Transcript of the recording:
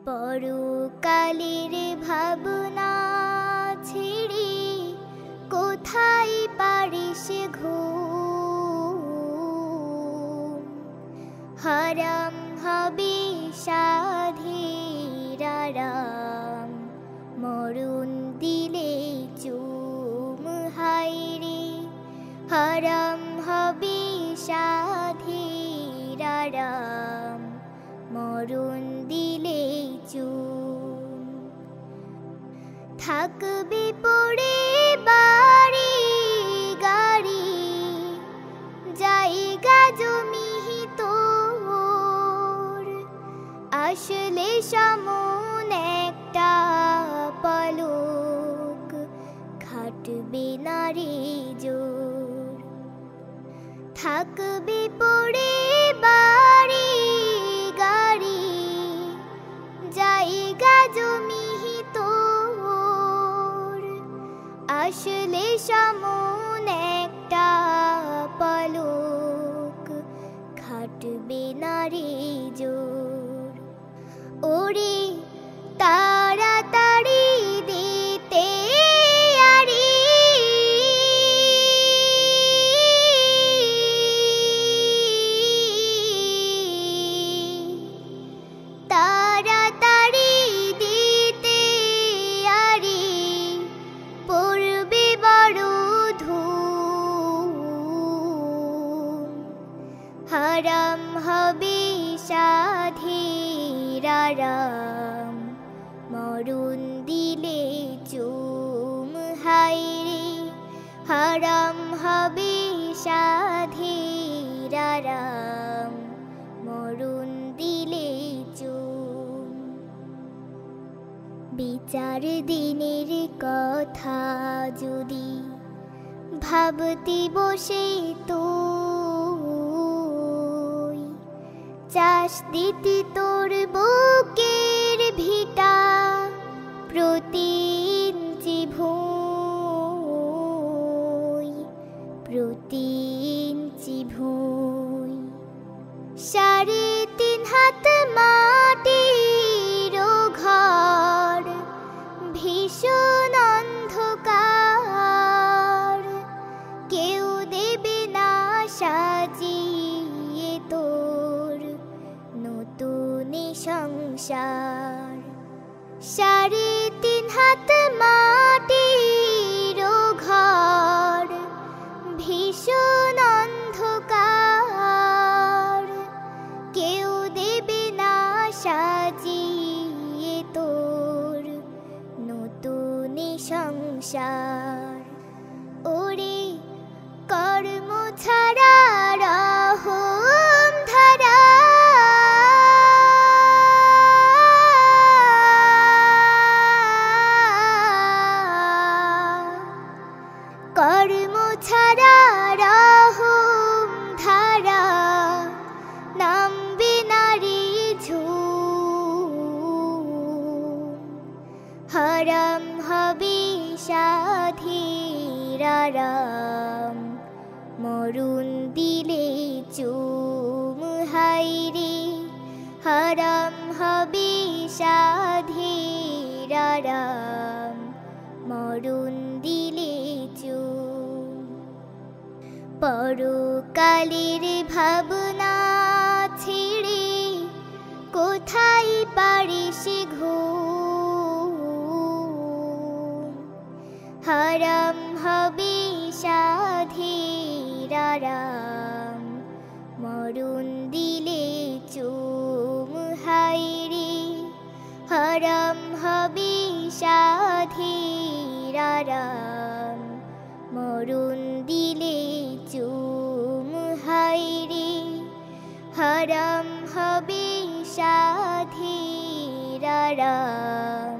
পরকালের ভাবনা ছেড়ে কোথায় পারিস ঘুম, হারাম হবে সাধের আরাম, মরণ দিলে চুম হায়রে, হারাম হবে সাধের আরাম, মরণ দিলে চুম। থাকবে পড়ে বাড়ি গাড়ি, জায়গা জমি তোর, আসলে সামন একটা পলক, খাটবে না রে জোর। থাকবে পড়ে বাড়ি গাড়ি, জায়গা জমি তোর, আসলে সামন একটা পলক, খাটবে না রে জোর। ওরে তাড়াতাড়ি দিতে আরি, তাড়াতাড়ি দিতে আরি, পড়বে বড় ধুম, হারাম হবে সাধের আরাম, মরণ দিলে চুম হায়রে, হারাম হবে সাধের আরাম, মরণ দিলে চুম। বিচার দিনের কথা যদি ভাবতে বসে তুই, চাষ দিতে তোর বুকের ভিটা প্রতি ইঞ্চি ভুঁই, প্রতি ইঞ্চি ভুঁই। 3.5 হাত মাটির ঘর, ভীষণ অন্ধকার, কেউ দেবে না সাজিয়ে তোর নতুন সংসার। 3.5 হাত মাটির ঘর, ভীষণ অন্ধকার, কেউ দেবে না সাজিয়ে তোর নতুন সংসার। ওরে কর্ম ছাড়া রহম ধারা, কর্ম ছাড়া রহম ধারা, নামবে নারী ঝুম, হারাম হবে সাধের আরাম, মরণ দিলে চুম হায়রে, হারাম হবে সাধের আরাম, মরণ দিলে চুম। পরকালের ভাবনা ছেড়ে কোথায় পারিস ঘুম, হারাম হবে সাধের আরাম, মরণ দিলে চুম হায়রে, হারাম হবে সাধের আরাম, মরণ দিলে চুম হায়রে, হারাম হবে সাধের আরাম।